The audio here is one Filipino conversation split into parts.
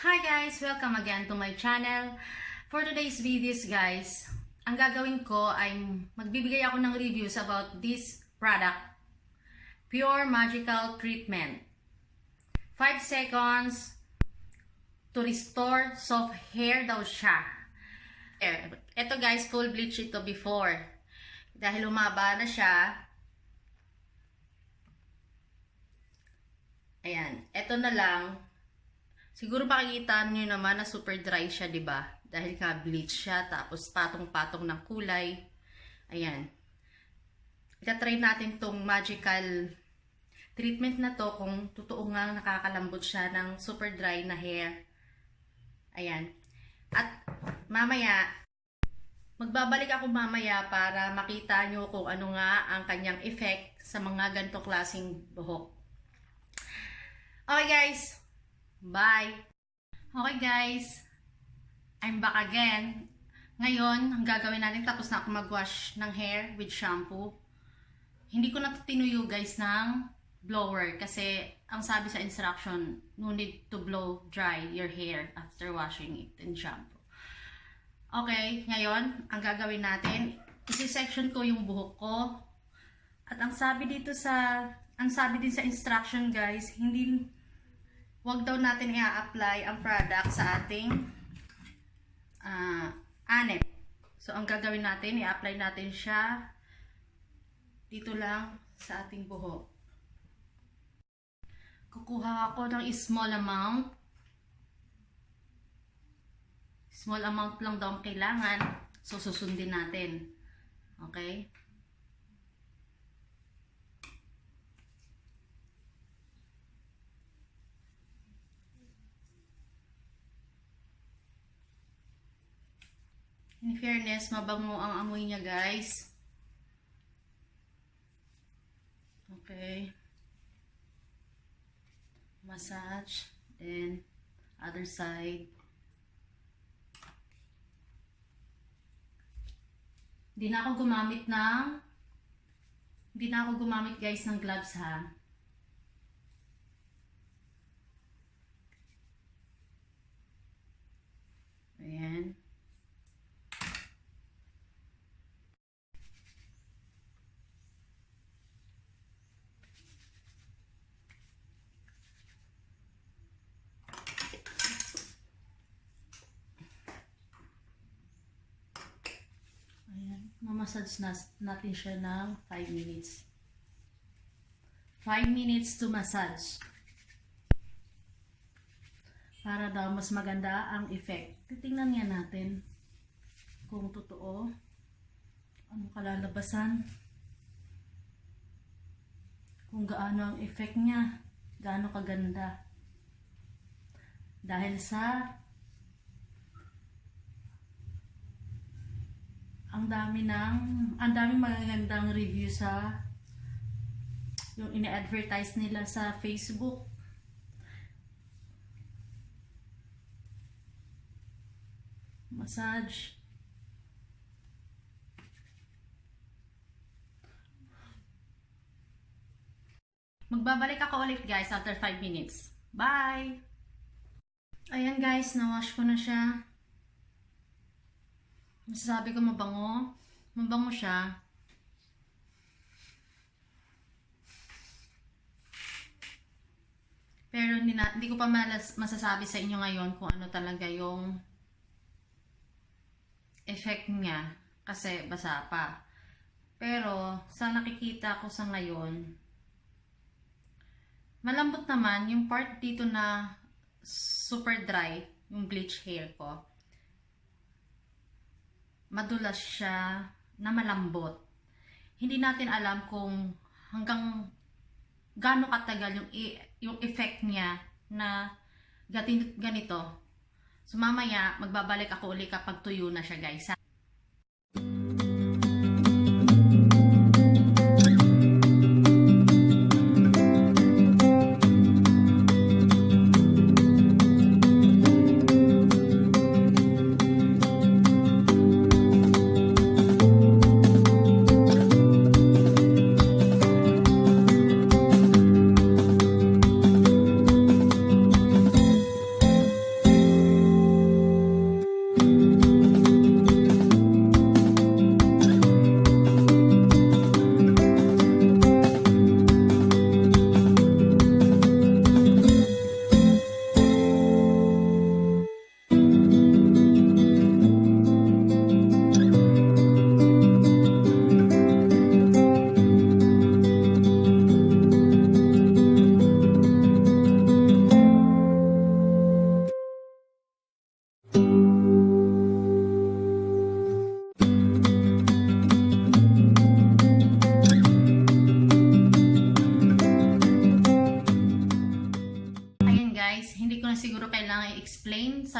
Hi guys! Welcome again to my channel. For today's videos guys, ang gagawin ko ay magbibigay ako ng reviews about this product, Pure Magical Treatment. 5 seconds to restore soft hair daw siya. Ito guys, full bleach ito before. Dahil humaba na siya. Ayan, ito na lang. Siguro makikita niyo naman na super dry siya, 'di ba? Dahil ka-bleach siya, tapos patong-patong ng kulay. Ayan. Ita-try natin tong magical treatment na to kung totoo nga nakakalambot siya ng super dry na hair. Ayan. At mamaya, magbabalik ako mamaya para makita nyo kung ano nga ang kanyang effect sa mga ganito klaseng buhok. Okay guys, bye! Okay guys, I'm back again. Ngayon, ang gagawin natin, tapos na ako mag-wash ng hair with shampoo. Hindi ko na tinuyo guys ng blower kasi ang sabi sa instruction, no need to blow dry your hair after washing it in shampoo. Okay, ngayon, ang gagawin natin, isi-section ko yung buhok ko. At ang sabi din sa instruction guys, wag daw natin i-apply ang product sa ating anep. So, ang gagawin natin, i-apply natin siya dito lang sa ating buhok. Kukuha ako ng small amount. Small amount lang daw ang kailangan. So, susundin natin. Okay? In fairness, mabango ang amoy niya, guys. Okay. Massage. Then, other side. Hindi na ako gumamit guys ng gloves ha. Ayan. Mamassage natin siya ng 5 minutes. 5 minutes to massage. Para daw mas maganda ang effect. Titingnan nga natin kung totoo. Ano kalalabasan. Kung gaano ang effect niya. Gaano kaganda. Dahil sa ang dami magagandang review sa yung ine-advertise nila sa Facebook. Massage. Magbabalik ako ulit guys after 5 minutes. Bye! Ayan guys, na-wash ko na siya. Masasabi ko mabango. Mabango siya. Pero hindi ko pa masasabi sa inyo ngayon kung ano talaga yung effect niya. Kasi basa pa. Pero sa nakikita ko sa ngayon, malambot naman yung part dito na super dry, yung bleach hair ko. Madulas siya na malambot. Hindi natin alam kung hanggang gaano katagal yung effect niya na ganito. So mamaya magbabalik ako ulit kapag tuyo na siya guys.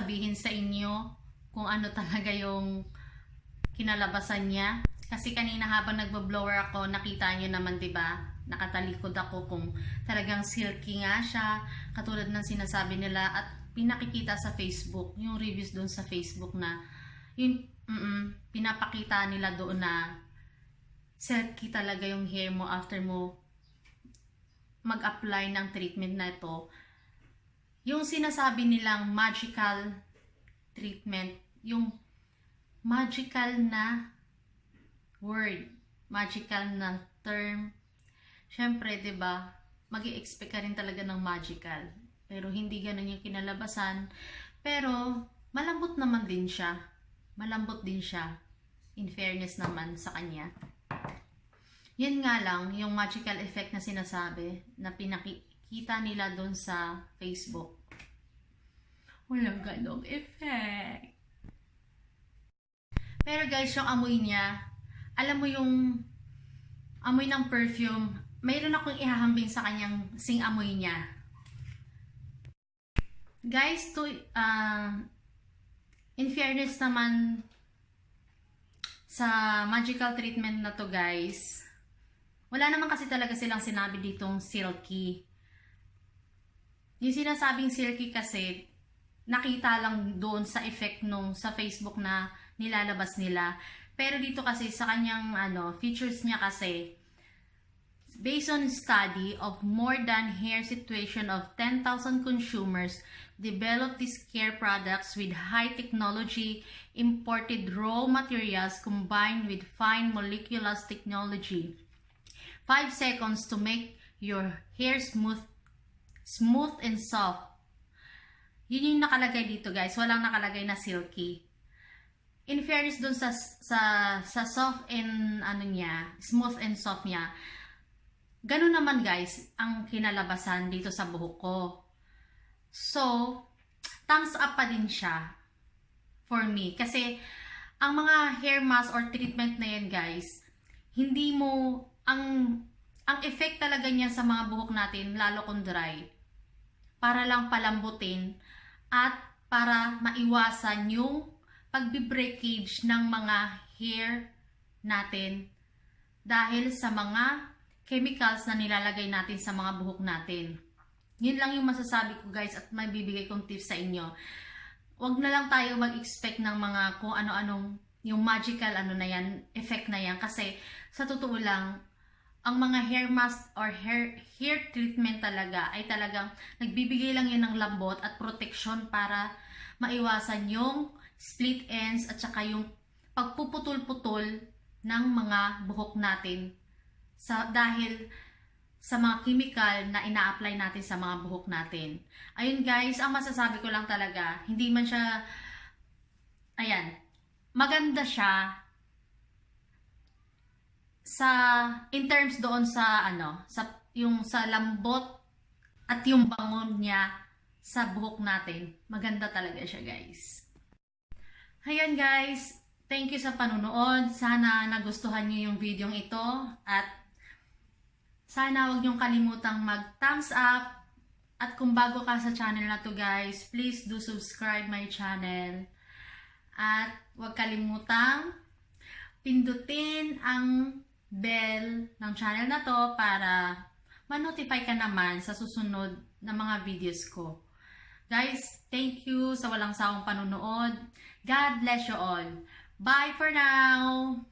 sasabihin sa inyo kung ano talaga yung kinalabasan niya. Kasi kanina habang nagbo-blower ako, nakita niyo naman, 'di ba? Nakatalikod ako kung talagang silky nga siya, katulad ng sinasabi nila, at pinakikita sa Facebook, yung reviews doon sa Facebook na yung pinapakita nila doon na silky talaga yung hair mo after mo mag-apply ng treatment na ito. Yung sinasabi nilang magical treatment, yung magical na word, magical na term. Syempre, 'di ba? Magi-expect ka rin talaga ng magical. Pero hindi ganoon yung kinalabasan. Pero malambot naman din siya. Malambot din siya. In fairness naman sa kanya. Yun nga lang, yung magical effect na sinasabi na pinakita nila doon sa Facebook. Walang ganong effect. Pero guys, yung amoy niya, alam mo yung amoy ng perfume, mayroon akong ihahambing sa kanyang sing amoy niya. Guys, in fairness naman sa magical treatment na to guys, wala naman kasi talaga silang sinabi ditong silky. Yung sinasabing silky kasi, nakita lang doon sa effect nung sa Facebook na nilalabas nila. Pero dito kasi sa kanyang features niya kasi, based on study of more than hair situation of 10,000 consumers, developed these care products with high technology, imported raw materials combined with fine molecular technology. 5 seconds to make your hair smooth and soft. Yun yung nakalagay dito guys. Walang nakalagay na silky. In fairness dun sa soft and smooth and soft niya. Ganun naman guys ang kinalabasan dito sa buhok ko. So, thumbs up pa din siya for me. Kasi ang mga hair mask or treatment na yan guys, hindi mo ang effect talaga niya sa mga buhok natin, lalo kung dry, para lang palambutin at para maiwasan yung pagbi-breakage ng mga hair natin dahil sa mga chemicals na nilalagay natin sa mga buhok natin. Yun lang yung masasabi ko guys at may bibigay kong tips sa inyo. Huwag na lang tayo mag-expect ng mga kung ano-anong yung magical na yan, effect na yan, kasi sa totoo lang, ang mga hair mask or hair treatment talaga ay talagang nagbibigay lang yan ng lambot at protection para maiwasan yung split ends at saka yung pagpuputol-putol ng mga buhok natin dahil sa mga chemical na ina-apply natin sa mga buhok natin. Ayun guys, ang masasabi ko lang talaga, hindi man siya, maganda siya in terms doon sa sa lambot at yung bangon niya sa buhok natin. Maganda talaga siya guys. Ayan guys, thank you sa panunood. Sana nagustuhan niyo yung video ito at sana huwag niyong kalimutang mag-thumbs up. At kung bago ka sa channel na to guys, please do subscribe my channel. At huwag kalimutang pindutin ang bell ng channel na to para ma-notify ka naman sa susunod na mga videos ko. Guys, thank you sa walang sawang panunood. God bless you all. Bye for now!